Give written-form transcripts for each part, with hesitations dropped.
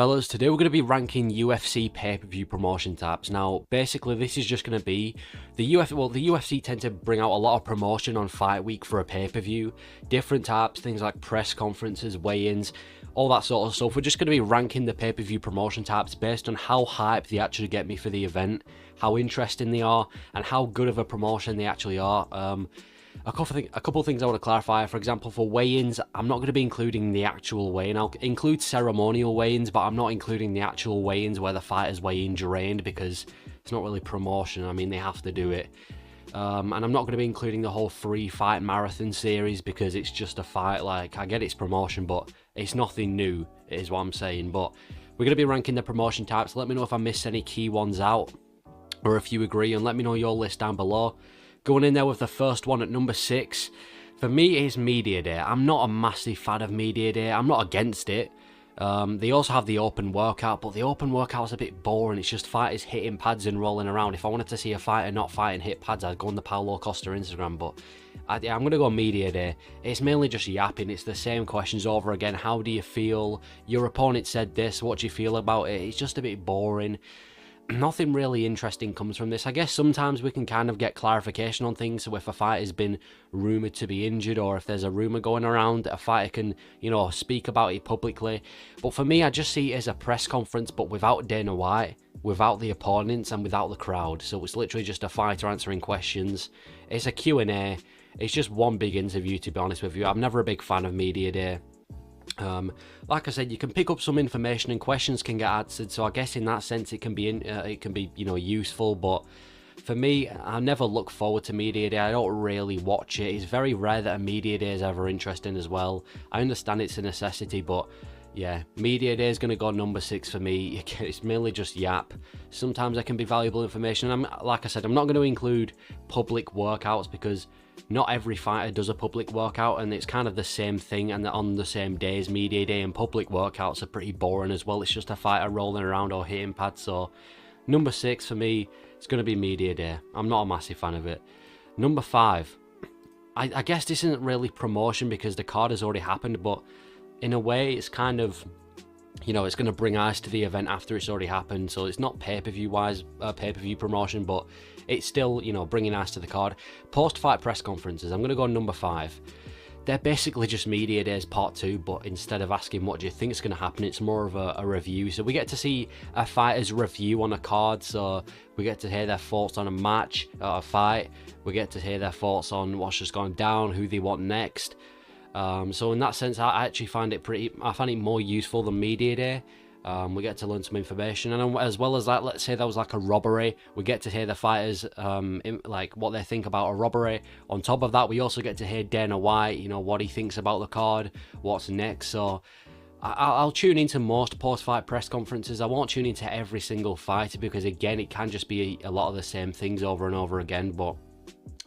Fellas, today we're going to be ranking UFC pay-per-view promotion types. Now, basically, this is just going to be the UFC tend to bring out a lot of promotion on fight week for a pay-per-view. Different types, things like press conferences, weigh-ins, all that sort of stuff. We're just going to be ranking the pay-per-view promotion types based on how hype they actually get me for the event, how interesting they are, and how good of a promotion they actually are. A couple of things I want to clarify. For example, for weigh-ins, I'm not going to be including the actual weigh-in. I'll include ceremonial weigh-ins, but I'm not including the actual weigh-ins where the fighters weigh in drained, because it's not really promotion. I mean, they have to do it. And I'm not going to be including the whole 3-fight marathon series because it's just a fight. Like, I get it's promotion, but it's nothing new, is what I'm saying. But we're going to be ranking the promotion types. Let me know if I missed any key ones out, or if you agree, and let me know your list down below. Going in there with the first one at number 6, for me it's Media Day. I'm not a massive fan of Media Day. I'm not against it. They also have the open workout, but the open workout's a bit boring. It's just fighters hitting pads and rolling around. If I wanted to see a fighter not fight and hit pads, I'd go on the Paulo Costa Instagram, but I'm going to go Media Day. It's mainly just yapping. It's the same questions over again. How do you feel? Your opponent said this. What do you feel about it? It's just a bit boring. Nothing really interesting comes from this. I guess sometimes we can kind of get clarification on things. So if a fighter's been rumoured to be injured, or if there's a rumour going around, a fighter can, speak about it publicly. But for me, I just see it as a press conference, but without Dana White, without the opponents, and without the crowd. So it's literally just a fighter answering questions. It's a Q&A. It's just one big interview, to be honest with you. I'm never a big fan of Media Day. Like I said, you can pick up some information and questions can get answered, so I guess in that sense it can be useful. But for me, I never look forward to Media Day. I don't really watch it. It's very rare that a Media Day is ever interesting as well. I understand it's a necessity, but yeah, Media Day is going to go number 6 for me. It's mainly just yap. Sometimes there can be valuable information. Like I said, I'm not going to include public workouts because not every fighter does a public workout, and it's kind of the same thing, and on the same day as Media Day, and public workouts are pretty boring as well. It's just a fighter rolling around or hitting pads. So number 6 for me, it's going to be Media Day. I'm not a massive fan of it. Number 5, I guess this isn't really promotion because the card has already happened, but in a way it's kind of, it's going to bring eyes to the event after it's already happened. So it's not pay-per-view wise, pay-per-view promotion, but it's still, bringing eyes to the card. Post-fight press conferences, I'm going to go number 5. They're basically just Media Days part 2, but instead of asking what do you think is going to happen, it's more of a review. So we get to see a fighter's review on a card, so we get to hear their thoughts on a match, a fight. We get to hear their thoughts on what's just gone down, who they want next. So in that sense, I actually find it more useful than Media Day. We get to learn some information, and as well as that, let's say there was like a robbery, we get to hear the fighters like what they think about a robbery. On top of that, we also get to hear Dana White, what he thinks about the card, what's next. So I'll tune into most post-fight press conferences. I won't tune into every single fighter because again, it can just be a lot of the same things over and over again. But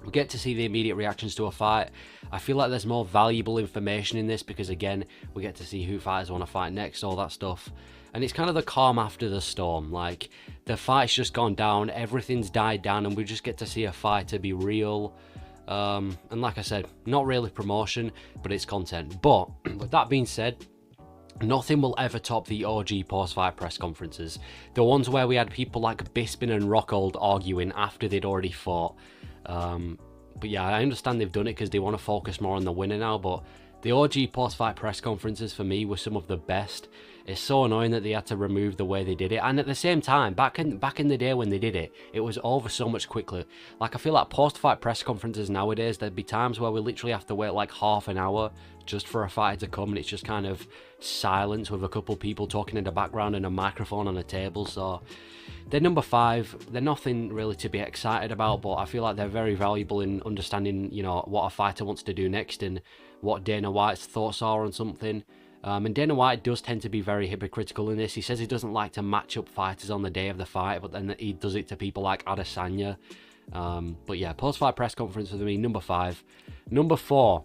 we get to see the immediate reactions to a fight. I feel like there's more valuable information in this because again, we get to see who fighters want to fight next, all that stuff. And it's kind of the calm after the storm. Like, the fight's just gone down, everything's died down, and we just get to see a fighter be real. And like I said, not really promotion, but it's content. But with that being said, nothing will ever top the OG post-fight press conferences. The ones where we had people like Bisping and Rockhold arguing after they'd already fought. But yeah, I understand they've done it because they want to focus more on the winner now, but the OG post-fight press conferences for me were some of the best. It's so annoying that they had to remove the way they did it, and at the same time, back in the day when they did it, it was over so much quicker. Like, I feel like post-fight press conferences nowadays, there'd be times where we literally have to wait like half an hour just for a fighter to come, and it's just kind of silence with a couple people talking in the background and a microphone on a table. So they're number 5. They're nothing really to be excited about, but I feel like they're very valuable in understanding, what a fighter wants to do next and what Dana White's thoughts are on something. And Dana White does tend to be very hypocritical in this. He says he doesn't like to match up fighters on the day of the fight, but then he does it to people like Adesanya. But yeah, post-fight press conference for me, number 5. Number 4,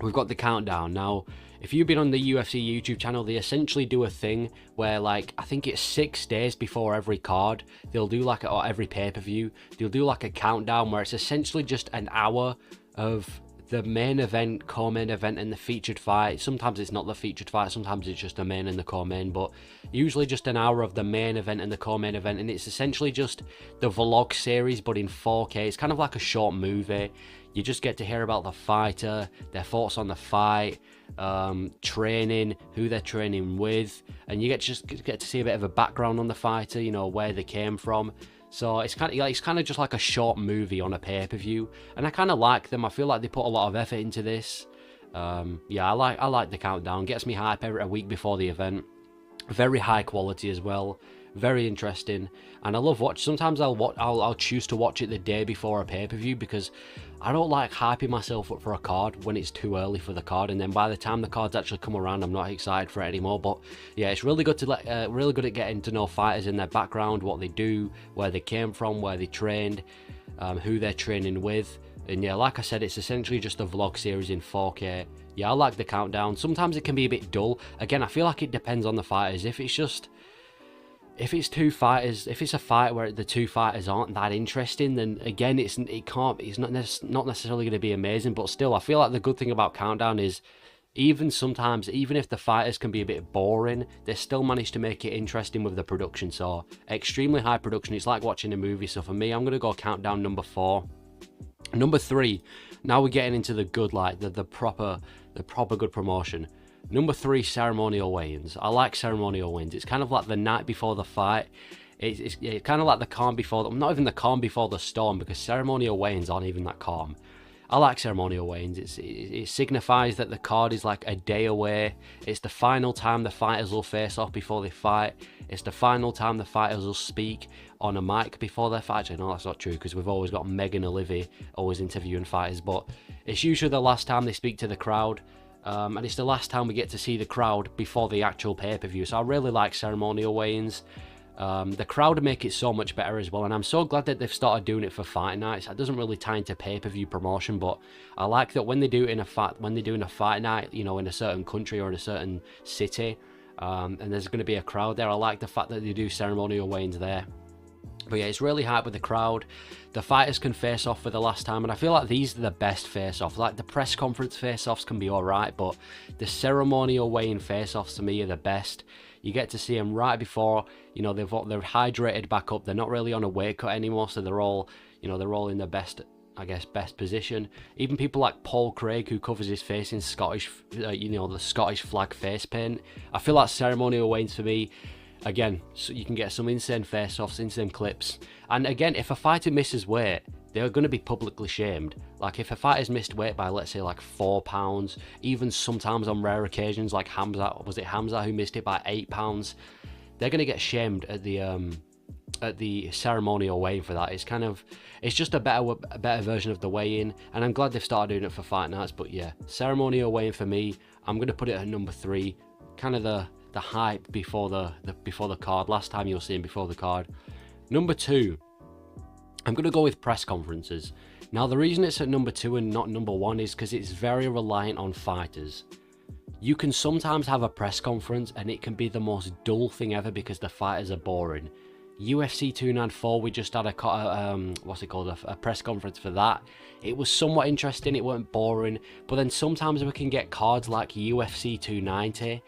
we've got the countdown. Now, if you've been on the UFC YouTube channel, they essentially do a thing where, like, I think it's 6 days before every card, they'll do or every pay-per-view, they'll do like a countdown where it's essentially just an hour of the main event, co-main event, and the featured fight. Sometimes it's not the featured fight, sometimes it's just the main and the co-main, but usually just an hour of the main event and the co-main event, and it's essentially just the vlog series but in 4K. It's kind of like a short movie. You just get to hear about the fighter, their thoughts on the fight, training, who they're training with, and you get to see a bit of a background on the fighter, you know, where they came from. So it's kind of just like a short movie on a pay-per-view, and I kind of like them. I feel like they put a lot of effort into this. Yeah, I like the countdown. Gets me hype a week before the event. Very high quality as well. Very interesting, and I love watch. Sometimes I'll choose to watch it the day before a pay-per-view because I don't like hyping myself up for a card when it's too early for the card, and then by the time the cards actually come around, I'm not excited for it anymore. But yeah, it's really good to really good at getting to know fighters in their background, what they do, where they came from, where they trained, who they're training with. And yeah, like I said, it's essentially just a vlog series in 4K. Yeah, I like the countdown. Sometimes it can be a bit dull. Again, I feel like it depends on the fighters. If it's two fighters, if it's a fight where the two fighters aren't that interesting, then again, it's not necessarily going to be amazing. But still, I feel like the good thing about countdown is even sometimes, even if the fighters can be a bit boring, they still manage to make it interesting with the production. So extremely high production. It's like watching a movie. So for me, I'm going to go countdown number 4. Number 3. Now we're getting into the good, like the proper good promotion. Number 3, ceremonial weigh-ins. I like ceremonial weigh-ins. It's kind of like the night before the fight. It's kind of like the calm before, not even the calm before the storm, because ceremonial weigh-ins aren't even that calm. I like ceremonial weigh-ins. It signifies that the card is like a day away. It's the final time the fighters will face off before they fight. It's the final time the fighters will speak on a mic before their fight. Actually, no, that's not true, because we've always got Meg and Olivia always interviewing fighters, but it's usually the last time they speak to the crowd. And it's the last time we get to see the crowd before the actual pay-per-view. So I really like ceremonial weigh-ins. The crowd make it so much better as well, and I'm so glad that they've started doing it for fight nights. It doesn't really tie into pay-per-view promotion, but I like that when they do it in a fight night, you know, in a certain country or in a certain city, and there's going to be a crowd there. I like the fact that they do ceremonial weigh-ins there. But yeah, it's really hype with the crowd. The fighters can face off for the last time, and I feel like these are the best face-offs. Like the press conference face-offs can be alright, but the ceremonial weigh-in face-offs to me are the best. You get to see them right before, you know, they're hydrated back up. They're not really on a weight cut anymore, so they're all in the best, I guess, best position. Even people like Paul Craig, who covers his face in Scottish, the Scottish flag face paint. I feel like ceremonial weigh-ins for me. Again, so you can get some insane face-offs, insane clips. And again, if a fighter misses weight, they're going to be publicly shamed. Like if a fighter's missed weight by, let's say, like 4 pounds, even sometimes on rare occasions, like Hamza who missed it by 8 pounds, they're going to get shamed at the ceremonial weigh-in for that. It's just a better version of the weigh-in, and I'm glad they've started doing it for fight nights. But yeah, ceremonial weigh-in for me, I'm going to put it at number 3, kind of the hype before the card. Last time you'll see him before the card. Number 2, I'm going to go with press conferences. Now the reason it's at number 2 and not number 1 is because it's very reliant on fighters. You can sometimes have a press conference and it can be the most dull thing ever because the fighters are boring. UFC 294, we just had a press conference for that. It was somewhat interesting, it weren't boring, but then sometimes we can get cards like UFC 290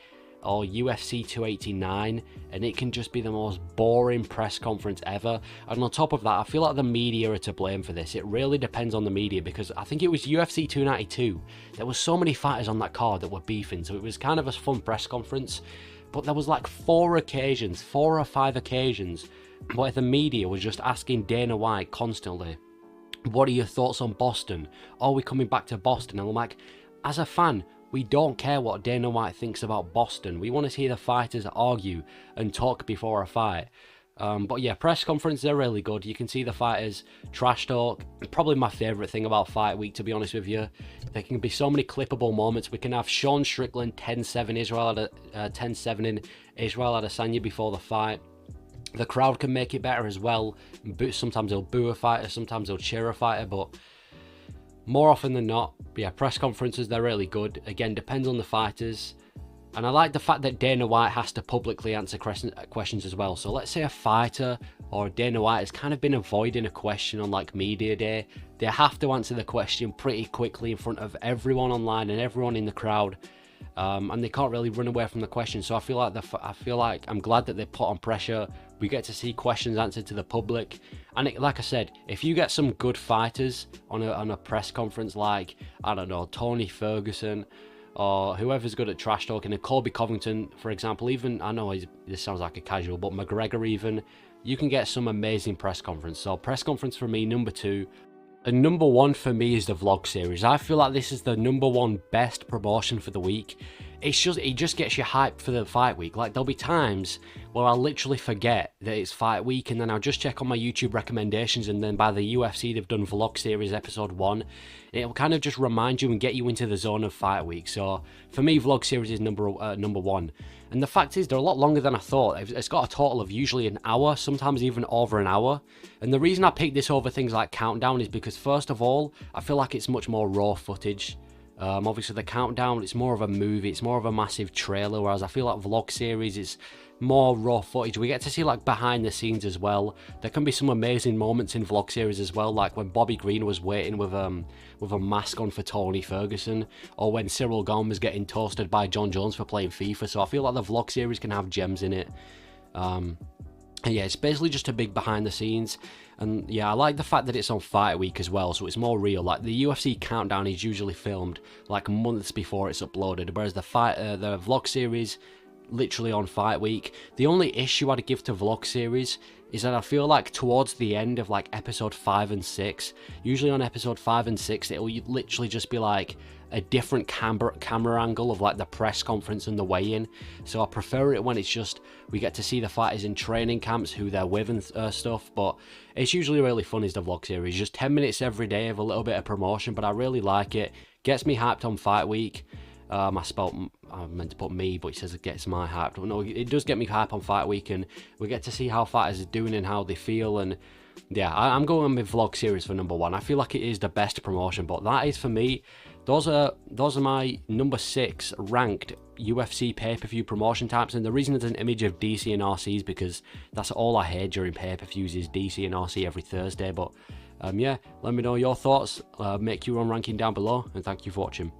or UFC 289, and it can just be the most boring press conference ever. And on top of that, I feel like the media are to blame for this. It really depends on the media, because I think it was UFC 292. There were so many fighters on that card that were beefing, so it was kind of a fun press conference. But there was like 4 or 5 occasions where the media was just asking Dana White constantly, what are your thoughts on Boston? Are we coming back to Boston? And I'm like, as a fan, we don't care what Dana White thinks about Boston. We want to see the fighters argue and talk before a fight. But yeah, press conferences are really good. You can see the fighters trash talk. Probably my favourite thing about Fight Week, to be honest with you. There can be so many clippable moments. We can have Sean Strickland 10-7 in Israel Adesanya before the fight. The crowd can make it better as well. Sometimes they'll boo a fighter, sometimes they'll cheer a fighter, but more often than not, yeah, press conferences, they're really good. Again, depends on the fighters. And I like the fact that Dana White has to publicly answer questions as well. So let's say a fighter or Dana White has kind of been avoiding a question on like media day. They have to answer the question pretty quickly in front of everyone online and everyone in the crowd. And they can't really run away from the question. So I feel like I'm glad that they put on pressure. We get to see questions answered to the public. And like I said, if you get some good fighters on a press conference, like, I don't know, Tony Ferguson, or whoever's good at trash talking, and Colby Covington, for example, even, I know this sounds like a casual, but McGregor even, you can get some amazing press conference. So press conference for me, number 2. And number 1 for me is the vlog series. I feel like this is the number 1 best promotion for the week. It just gets you hyped for the fight week. Like, there'll be times where I'll literally forget that it's fight week, and then I'll just check on my YouTube recommendations, and then by the UFC they've done vlog series episode 1. It'll kind of just remind you and get you into the zone of fight week. So for me, vlog series is number 1. And the fact is, they're a lot longer than I thought. It's got a total of usually an hour, sometimes even over an hour. And the reason I picked this over things like Countdown is because, first of all, I feel like it's much more raw footage. Obviously the Countdown, it's more of a movie, it's more of a massive trailer, whereas I feel like vlog series is more raw footage. We get to see like behind the scenes as well. There can be some amazing moments in vlog series as well, like when Bobby Green was waiting with a mask on for Tony Ferguson, or when Cyril Gane was getting toasted by John Jones for playing FIFA. So I feel like the vlog series can have gems in it. And yeah, it's basically just a big behind the scenes. And yeah, I like the fact that it's on fight week as well, so it's more real. Like the UFC Countdown is usually filmed like months before it's uploaded, whereas the vlog series literally on fight week. The only issue I'd give to vlog series is that I feel like towards the end of like episode 5 and 6, usually on episode 5 and 6, it'll literally just be like a different camera angle of like the press conference and the weigh-in. So I prefer it when it's just, we get to see the fighters in training camps, who they're with and stuff. But it's usually really fun is the vlog series. Just 10 minutes every day of a little bit of promotion, but I really like it. Gets me hyped on fight week. I meant to put me, but it says it gets my hype. No, it does get me hype on fight week, and we get to see how fighters are doing and how they feel. And yeah, I'm going with vlog series for number 1. I feel like it is the best promotion, but that is for me. Those are my number 6 ranked UFC pay-per-view promotion types. And the reason there's an image of DC and RC is because that's all I hear during pay-per-views is DC and RC every Thursday. But yeah, let me know your thoughts. Make your own ranking down below, and thank you for watching.